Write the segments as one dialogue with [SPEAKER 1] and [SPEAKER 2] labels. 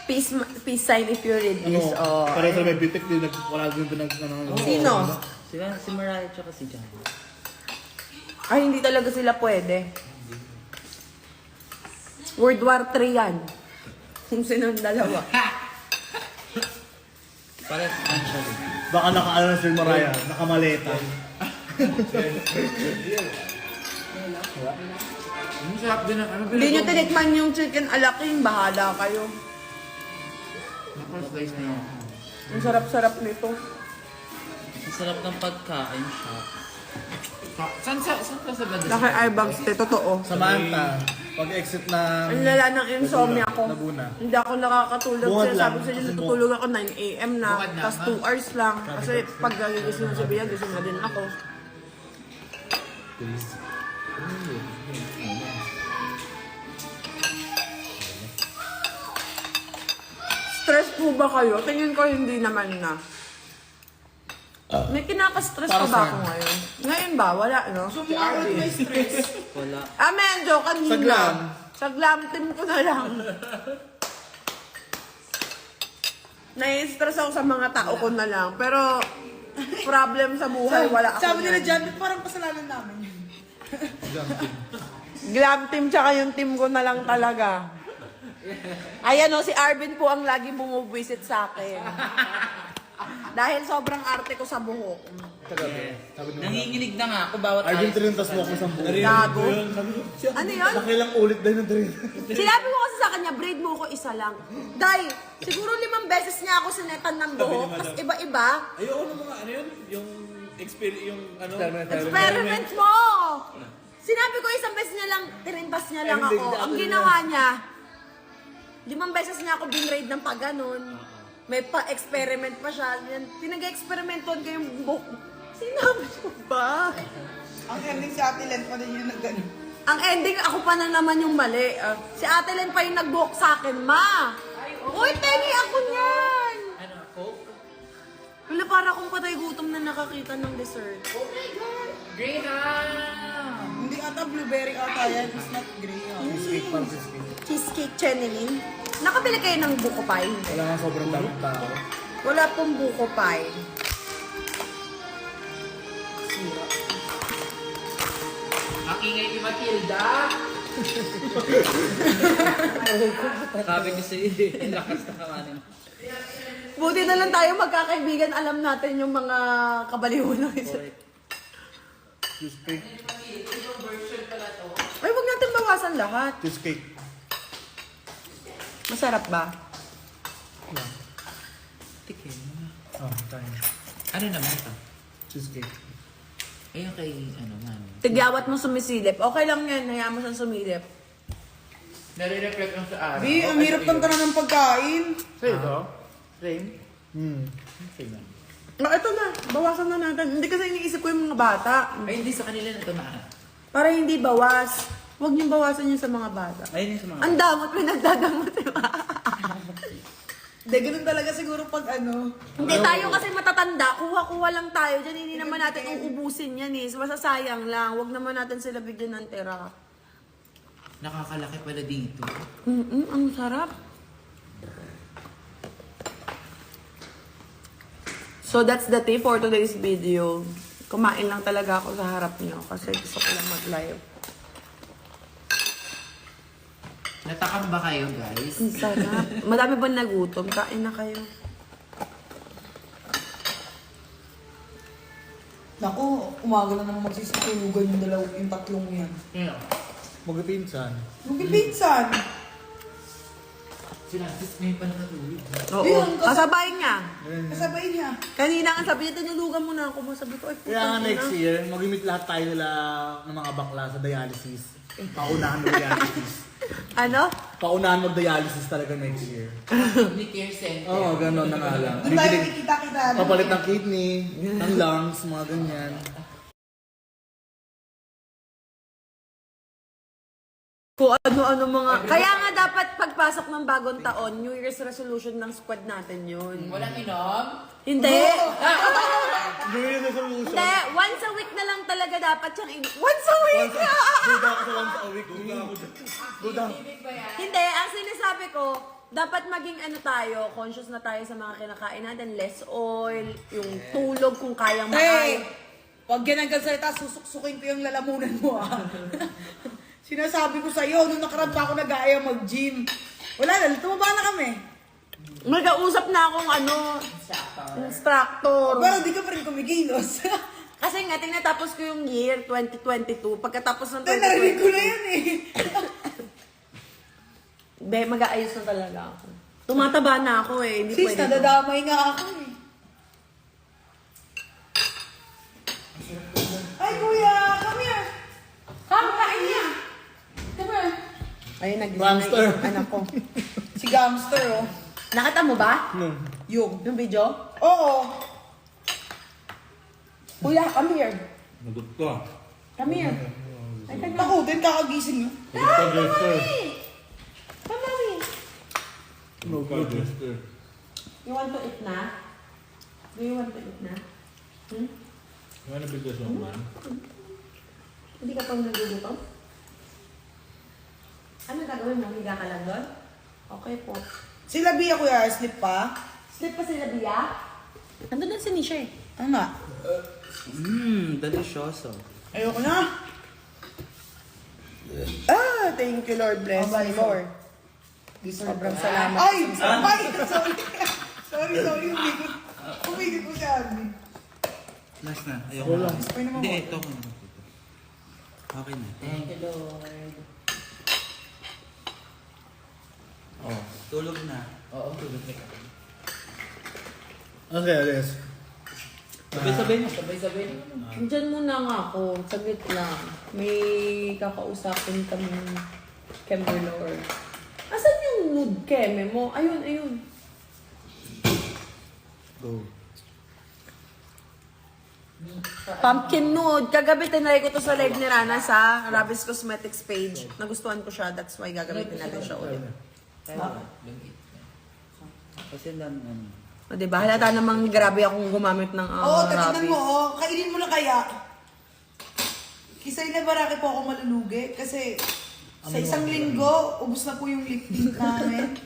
[SPEAKER 1] Peace sign if you read this. Oh.
[SPEAKER 2] Para sa may bitik, wala din
[SPEAKER 1] Sino?
[SPEAKER 3] Sila, si Mariah tsaka si Jan.
[SPEAKER 1] Ay, hindi talaga sila pwede. World War 3 yan. Kung sino ang dalawa.
[SPEAKER 3] Parang ano siya rin.
[SPEAKER 2] Baka naka-ano na si Mariah, nakamaleta.
[SPEAKER 3] Ang sarap din ang ano.
[SPEAKER 1] Hindi nyo tinikman yung chicken alaking, bahala kayo.
[SPEAKER 3] Nakaslice na yun.
[SPEAKER 1] Ang sarap-sarap nito.
[SPEAKER 3] Ang sarap ng pagkain siya. Saan ka sa banda?
[SPEAKER 1] Laki eyebags, te, totoo.
[SPEAKER 2] Samantha, pag-exit ng...
[SPEAKER 1] Ang lala ng insomnia ko.
[SPEAKER 2] Laguna.
[SPEAKER 1] Hindi ako nakakatulog.
[SPEAKER 2] Bungad
[SPEAKER 1] Kasi
[SPEAKER 2] lang.
[SPEAKER 1] sabi ko sa inyo, natutulog ako 9 a.m. na.
[SPEAKER 3] Bungad lang,
[SPEAKER 1] Tapos 2 hours lang. Kasi pag gigising na si Bea, gising na din ako. Stress po ba kayo? Tingin ko hindi naman na. May kinaka-stress pa
[SPEAKER 2] Para
[SPEAKER 1] ba
[SPEAKER 2] saan?
[SPEAKER 1] ako ngayon? Ngayon ba? Wala, no?
[SPEAKER 4] Sumakot may stress.
[SPEAKER 3] Wala.
[SPEAKER 1] Medyo kanina.
[SPEAKER 2] Sa glam.
[SPEAKER 1] Sa glam team ko na lang. Nai-stress ako sa mga tao ko na lang. Pero, problem sa buhay, wala ako.
[SPEAKER 4] Sabi nila
[SPEAKER 1] yan.
[SPEAKER 4] dyan, parang kasalanan namin yun.
[SPEAKER 1] Glam team tsaka yung team ko na lang talaga. Ayan o, si Arvin po ang laging bumubuisit sa akin. Dahil sobrang arte ko sa buhok.
[SPEAKER 2] Kagabi. Sabi nila.
[SPEAKER 3] Nanginginig na nga ako bawat
[SPEAKER 2] Arvin
[SPEAKER 3] ayos.
[SPEAKER 2] Trin, tas mo ako sa buhay.
[SPEAKER 1] Gago. Ano yun?
[SPEAKER 2] Nakilang ulit dahil ng Trin.
[SPEAKER 1] Sinabi ko kasi sa kanya, braid mo ko isa lang. Day, siguro 5 beses niya ako sinetan ng buhok, tapos iba-iba.
[SPEAKER 5] Ayoko ng mga ano yun, yung experience, yung ano.
[SPEAKER 1] Experiment mo! Sinabi ko isang beses niya lang, tirintas niya lang ako. Ang ginawa niya, 5 beses niya ako binraid ng pagganon. May pa-experiment pa siya. Pinag-experimenton ko yung buhok. Sinabi ko ba?
[SPEAKER 4] Ang ending si Ate Len pa din yung nag-ano.
[SPEAKER 1] Ang ending, ako pa na naman yung mali. Si Ate Len pa yung nagbuhok sa akin, ma! Uy, tengi ako niyan!
[SPEAKER 3] Ano, Coke?
[SPEAKER 1] Wala, para akong patay gutom na nakakita ng dessert.
[SPEAKER 3] Graham!
[SPEAKER 4] Hindi ata blueberry ata yan. It's not graham.
[SPEAKER 2] Cheesecake, parang cheesecake.
[SPEAKER 1] Cheesecake chenilin. Nakabili kayo ng buko pie?
[SPEAKER 2] Wala nga sobrang daming tao.
[SPEAKER 1] Wala pong buko pie.
[SPEAKER 3] Ang ingay ni Matilda! Sabi ko sa'yo, ang lakas na kawanin.
[SPEAKER 1] Buti na lang tayo magkakaibigan. Alam natin yung mga kabaliwan ng isa.
[SPEAKER 2] Cheesecake.
[SPEAKER 1] Ay, wag natin bawasan lahat.
[SPEAKER 2] Cheesecake.
[SPEAKER 1] Masarap ba?
[SPEAKER 3] Tikin.
[SPEAKER 2] Oh, tayo.
[SPEAKER 3] Ano naman ito?
[SPEAKER 2] Cheesecake.
[SPEAKER 3] Ayun kay, ano, mami.
[SPEAKER 1] Tigyawat mo sumisilip. Okay lang yan. Hayaan mo siyang sumilip.
[SPEAKER 3] Nare-reflect lang sa araw.
[SPEAKER 4] Bi, ang hirap kang na ng pagkain.
[SPEAKER 3] Sa'yo to? Same? Same lang.
[SPEAKER 1] Ito na. Bawasan na natin. Hindi kasi iniisip ko yung mga bata.
[SPEAKER 3] Ay, hindi sa kanila na ito na.
[SPEAKER 1] Para hindi bawas. Huwag niyong bawasan yun sa mga bata.
[SPEAKER 3] Ayun yung sa mga...
[SPEAKER 1] Ang damot, pinagdadamot.
[SPEAKER 4] Hindi, ganun talaga siguro pag ano.
[SPEAKER 1] Hindi tayo kasi matatanda. Kuha-kuha lang tayo dyan. Hindi naman natin uubusin yan eh. Masasayang lang. Huwag naman natin sila bigyan ng tira.
[SPEAKER 3] Nakakalaki pala dito.
[SPEAKER 1] Ang sarap. So that's the tea for today's video. Kumain lang talaga ako sa harap niyo kasi gusto ko lang mag-live.
[SPEAKER 3] Natakam ba kayo, guys?
[SPEAKER 1] Ang sarap. Madami ba nagutom? Kain na kayo.
[SPEAKER 4] Naku, umaga na naman magsisitulugan yung tatlong yan.
[SPEAKER 3] Yeah.
[SPEAKER 2] Magpipinsan.
[SPEAKER 4] Magpipinsan.
[SPEAKER 3] Sila, sis, ngayon pa nakatulog.
[SPEAKER 1] Oo.
[SPEAKER 4] Yun,
[SPEAKER 1] Kasabay niya.
[SPEAKER 4] Kasabay niya.
[SPEAKER 1] Kanina nga sabi niya, tinulugan mo na ako. Sabi ko, ay
[SPEAKER 2] Kaya nga
[SPEAKER 1] putang
[SPEAKER 2] next
[SPEAKER 1] ina.
[SPEAKER 2] year, mag-meet lahat tayo nila ng mga bakla sa dialysis. Paunahan mag-dialysis.
[SPEAKER 1] Ano?
[SPEAKER 2] Paunahan mag-dialysis talaga next year.
[SPEAKER 3] Ni Care Center.
[SPEAKER 2] Oo, gano'n na nga lang.
[SPEAKER 4] Doon tayo
[SPEAKER 2] Bibili,
[SPEAKER 4] nakikita-kita.
[SPEAKER 2] papalit ng kidney, ng lungs, mga ganyan.
[SPEAKER 1] Kung ano-ano mga... Kaya nga dapat pagpasok ng bagong taon, New Year's resolution ng squad natin yun.
[SPEAKER 3] Walang inom?
[SPEAKER 1] Hindi!
[SPEAKER 2] New Year's resolution.
[SPEAKER 1] Hindi! Once a week na lang talaga dapat siyang... Once a week!
[SPEAKER 2] Duda ako sa once a week. Duda ako dyan. Duda.
[SPEAKER 1] Hindi, ang sinasabi ko ko, dapat maging ano tayo, conscious na tayo sa mga kinakain natin. Less oil, yung tulog kung kayang
[SPEAKER 4] Hey!
[SPEAKER 1] makain.
[SPEAKER 4] Pag ganang salita, susuksukin ko yung lalamunan mo Sinasabi ko sa'yo, nung nakaraan pa ako nag-aaya mag-gym. Wala na, tumaba na kami.
[SPEAKER 1] Mag-ausap na akong instructor.
[SPEAKER 4] Pero di ka pa rin kumikilos.
[SPEAKER 1] Kasi nga, tinatapos ko yung year 2022. Pagkatapos ng
[SPEAKER 4] Narinig ko
[SPEAKER 1] 2022,
[SPEAKER 4] na yan
[SPEAKER 1] be, mag-aayos na talaga ako. Tumataba na ako eh. Hindi
[SPEAKER 4] Sis,
[SPEAKER 1] pwede to.
[SPEAKER 4] nadadamay nga ako Ay, kuya, come here.
[SPEAKER 1] Come, kain niya.
[SPEAKER 4] Come here.
[SPEAKER 1] Ayun, nagising
[SPEAKER 2] Gangster.
[SPEAKER 1] na yung anak ko.
[SPEAKER 4] Si Gamster, oh.
[SPEAKER 1] Nakita mo ba?
[SPEAKER 4] Yung.
[SPEAKER 1] Yung video?
[SPEAKER 4] Oo.
[SPEAKER 1] Kuya, come here.
[SPEAKER 5] Nagot ka.
[SPEAKER 1] Come here. Ay, taga.
[SPEAKER 4] Takutin, kakagising nyo.
[SPEAKER 1] Come, mommy.
[SPEAKER 5] No ka, Jester.
[SPEAKER 1] You want to eat na? Do you want to eat na?
[SPEAKER 5] Yung ano bigas mo man?
[SPEAKER 1] Hindi ka pang nagugutom? Ano gagawin mo? Higa ka lang doon? Okay po.
[SPEAKER 4] Sila Bia, kuya, sleep pa?
[SPEAKER 1] Sleep pa sila, Bia? Nandun na si Nisha eh.
[SPEAKER 4] Ano nga?
[SPEAKER 3] Delicioso.
[SPEAKER 4] Ayoko na.
[SPEAKER 1] Thank you, Lord. Bless
[SPEAKER 4] me more.
[SPEAKER 1] Sobrang salamat.
[SPEAKER 4] Ay! Ay! Sorry. Sorry. Umigit ko si Arvin.
[SPEAKER 3] Last na. Ayoko na.
[SPEAKER 4] Spray naman
[SPEAKER 3] Hindi,
[SPEAKER 4] mo.
[SPEAKER 3] ito ko na. Okay na.
[SPEAKER 1] Thank you, Lord.
[SPEAKER 3] Oh, tulog na. Oo, tulog na.
[SPEAKER 2] Okay, Ares.
[SPEAKER 3] Sabay-sabay na. Sabay-sabay na.
[SPEAKER 1] Diyan muna nga ako. Saglit lang. May kakausapin kami Kemberlor. Asan yung nude keme mo? Ayun.
[SPEAKER 3] Go.
[SPEAKER 1] Pumpkin nude. Kagabi tinry ko to sa live ni Rana sa Rabis Cosmetics page. Nagustuhan ko siya. That's why gagamitin natin siya ulit.
[SPEAKER 3] Kasi lang,
[SPEAKER 1] O diba? Halata namang grabe akong gumamit ng
[SPEAKER 4] Oo, tignan
[SPEAKER 1] Rabis.
[SPEAKER 4] mo, oh. Kainin mo na kaya. Kisay na baraki po ako malulugi kasi sa isang linggo, ubus na po yung lip tint namin.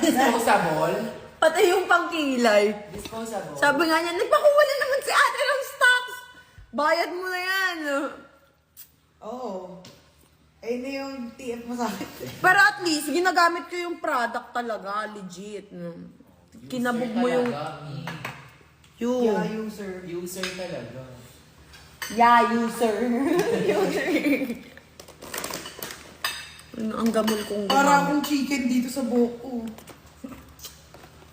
[SPEAKER 3] disposable?
[SPEAKER 1] Pati yung pangkilay.
[SPEAKER 3] Disposable.
[SPEAKER 1] Sabi nga niya, nagpakuha na naman si ate ng stocks. Bayad mo na yan.
[SPEAKER 4] Oo. Ayun na yung TF mo sa akin.
[SPEAKER 1] Pero at least, ginagamit ko yung product talaga. Legit. Kinabog mo yung...
[SPEAKER 4] Yeah, user.
[SPEAKER 3] User talaga.
[SPEAKER 1] Yeah, user. User. Ano, ang gamol kong
[SPEAKER 4] Para
[SPEAKER 1] gumamit.
[SPEAKER 4] akong chicken dito sa buhok ko.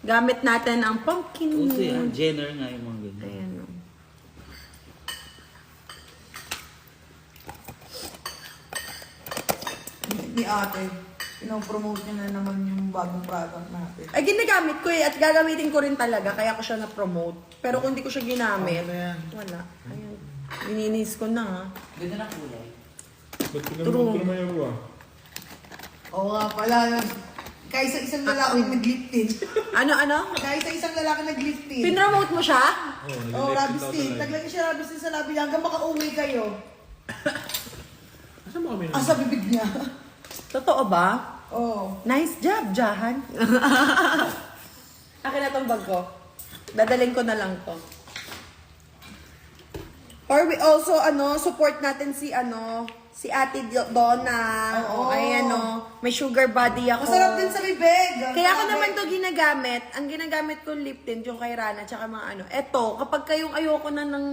[SPEAKER 1] Gamit natin ang pumpkin
[SPEAKER 3] Uso yan.
[SPEAKER 1] mood.
[SPEAKER 3] Jenner nga yung mga ganyan.
[SPEAKER 1] Ayan o.
[SPEAKER 4] Ni ate. Pinopromote niya na naman yung bagong product natin.
[SPEAKER 1] Ay, ginagamit ko eh. At gagamitin ko rin talaga. Kaya ko siya na-promote. Pero kung hindi ko siya ginamit, wala. Ayun. Ininis ko na ha.
[SPEAKER 3] Ganda ng kulay.
[SPEAKER 5] Ba't
[SPEAKER 1] True.
[SPEAKER 5] pinamot ko naman yung buwa?
[SPEAKER 4] Oo nga pala. Kahit sa isang lalaki nag-lip tint.
[SPEAKER 1] Ano?
[SPEAKER 4] Kahit sa isang lalaki nag-lip tint.
[SPEAKER 1] Pinromote mo siya?
[SPEAKER 4] Oo, rabbit tint. Taglagay siya rabbit tint sa labi hanggang makauwi kayo.
[SPEAKER 5] Asa mo kami
[SPEAKER 4] Ah, sa bibig niya.
[SPEAKER 1] Totoo ba?
[SPEAKER 4] Oo.
[SPEAKER 1] Nice job, Jahan. Akin na tong bag ko. Dadaling ko na lang to. Or we also, support natin si Ate Donna.
[SPEAKER 4] Oo.
[SPEAKER 1] Ay, may sugar body ako.
[SPEAKER 4] Masarap din sa bibig.
[SPEAKER 1] Kaya ako naman to ginagamit. Ang ginagamit ko lip tint, yung kay Rana, tsaka mga Eto, kapag kayong ayoko na ng...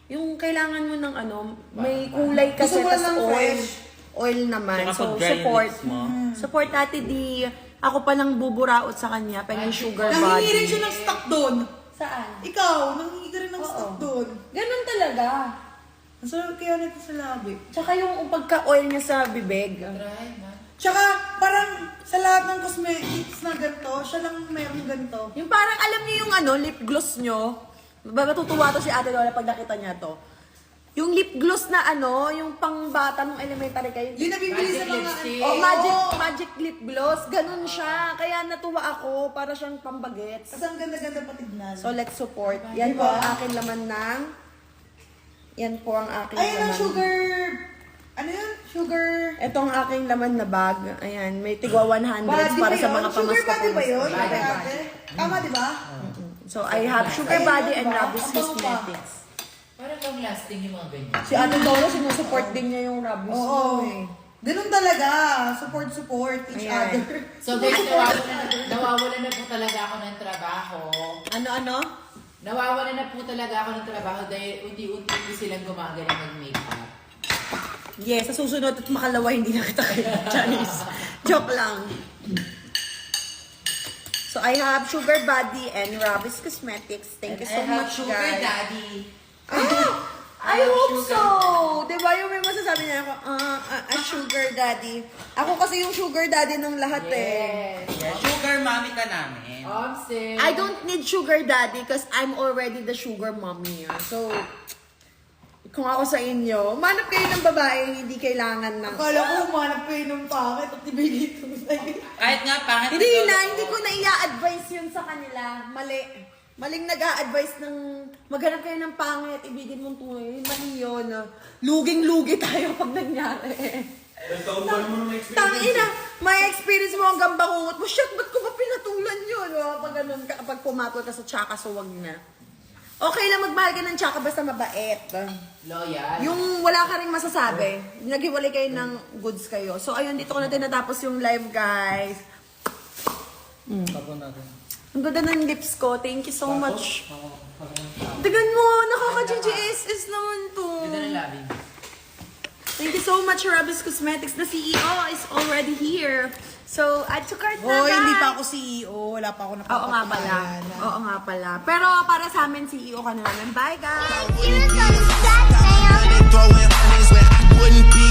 [SPEAKER 1] Yung kailangan mo ng may kulay kasi,
[SPEAKER 4] Gusto mo
[SPEAKER 1] tas
[SPEAKER 4] lang
[SPEAKER 1] oil.
[SPEAKER 4] fresh.
[SPEAKER 1] Oil naman.
[SPEAKER 3] Tsaka
[SPEAKER 1] So,
[SPEAKER 3] pag dry yung
[SPEAKER 1] support.
[SPEAKER 3] lips mo.
[SPEAKER 1] Support Ate D. Ako pa lang buburaot sa kanya. Penging sugar
[SPEAKER 4] Nangingi
[SPEAKER 1] body.
[SPEAKER 4] rin siya ng stock doon.
[SPEAKER 1] Saan?
[SPEAKER 4] Ikaw, nangingi ka rin ng stock doon.
[SPEAKER 1] Ganun talaga.
[SPEAKER 4] Ang sarap kaya nito sa labi.
[SPEAKER 1] Tsaka yung pagka-oil niya sa bibig.
[SPEAKER 4] Tsaka, parang sa lahat ng cosmetics na ganito, siya lang meron ganito.
[SPEAKER 1] Yung parang alam niyo yung lip gloss nyo. Matutuwa to si Ate Lola pag nakita niya to. Yung lip gloss na yung pangbata nung elementary kayo.
[SPEAKER 4] Yung nabibili sa mga...
[SPEAKER 1] Oh, magic lip gloss. Ganun siya. Kaya natuwa ako para siyang pambagets.
[SPEAKER 4] Kasi ang ganda-ganda patignan.
[SPEAKER 1] So, let's support. Yan po
[SPEAKER 4] Diba?
[SPEAKER 1] ang aking laman ng... Yan po ang aking
[SPEAKER 4] Ayun ang
[SPEAKER 1] laman.
[SPEAKER 4] sugar Ano yun? Sugar...
[SPEAKER 1] Itong aking laman na bag. Ayan, may tigwa 100
[SPEAKER 4] Body
[SPEAKER 1] para
[SPEAKER 4] ba
[SPEAKER 1] sa
[SPEAKER 4] yun?
[SPEAKER 1] mga
[SPEAKER 4] Sugar body ba yun?
[SPEAKER 1] pamasko-pamasko.
[SPEAKER 4] Ate, ate? Tama, di ba?
[SPEAKER 1] So, I have Sugar
[SPEAKER 4] Ayun,
[SPEAKER 1] Body and
[SPEAKER 4] diba?
[SPEAKER 1] Rabis
[SPEAKER 4] Ang bango pa.
[SPEAKER 1] Cosmetics.
[SPEAKER 3] Parang long lasting yung mga ganyan.
[SPEAKER 1] Si Ate Doro, sinusupport din niya yung Rabis
[SPEAKER 4] Oo.
[SPEAKER 1] mo eh.
[SPEAKER 4] Ganun talaga. Support each
[SPEAKER 1] Ayan.
[SPEAKER 4] other.
[SPEAKER 3] So guys, nawawalan na po talaga ako ng trabaho.
[SPEAKER 1] Ano?
[SPEAKER 3] Nawawalan na po talaga ako ng trabaho dahil unti-unti po silang gumagaling mag-makeup.
[SPEAKER 1] Yes, sa susunod at makalawa hindi na kita kaya. Chinese. Joke lang. So, I have Sugar Body and Rabis Cosmetics. Thank you so much, guys.
[SPEAKER 3] Daddy.
[SPEAKER 1] I hope so! Diba yung may masasabi niya ako, a sugar daddy. Ako kasi yung sugar daddy ng lahat eh.
[SPEAKER 3] Yes.
[SPEAKER 6] Sugar mommy ka namin.
[SPEAKER 3] Omse.
[SPEAKER 1] I don't need sugar daddy because I'm already the sugar mommy. So, kung ako sa inyo, manap kayo ng babae, hindi kailangan ng...
[SPEAKER 4] Akala ko humanap kayo ng pangit at ibigay ko sa'yo.
[SPEAKER 6] Kahit nga pangit.
[SPEAKER 1] Hindi ko na i-advise yun sa kanila. Maling nag-a-advise ng maghanap kayo ng pangit, ibigin mong tunay. Mali yun. Luging-lugi tayo pag nangyari. Tangina, may experience mo hanggang bangungot mo. Shit, ba't ko ba pinatulan yun? Pag ganun ka, pag pumatol ka sa tsaka, so wag na. Okay lang magmahal ka ng tsaka basta mabait.
[SPEAKER 3] Loyal.
[SPEAKER 1] Yung wala ka rin masasabi, naghiwalay kayo ng goods kayo. So ayun, dito ko na tinatapos yung live, guys.
[SPEAKER 2] Tapon natin.
[SPEAKER 1] Ang ganda ng lips ko. Thank you so much. Tignan mo, nakaka-GGSS naman to.
[SPEAKER 3] Ganda ng labi.
[SPEAKER 1] Thank you so much, Rabis Cosmetics. The CEO is already here. So, add to cart na,
[SPEAKER 4] Hoy, hindi
[SPEAKER 1] guys.
[SPEAKER 4] pa ako CEO. Wala pa ako
[SPEAKER 1] Oo nga pala.
[SPEAKER 4] napapatunayan.
[SPEAKER 1] Oo nga pala. Pero para sa amin, CEO ka na namin. Bye, guys!
[SPEAKER 7] Throwing honeys when I wouldn't be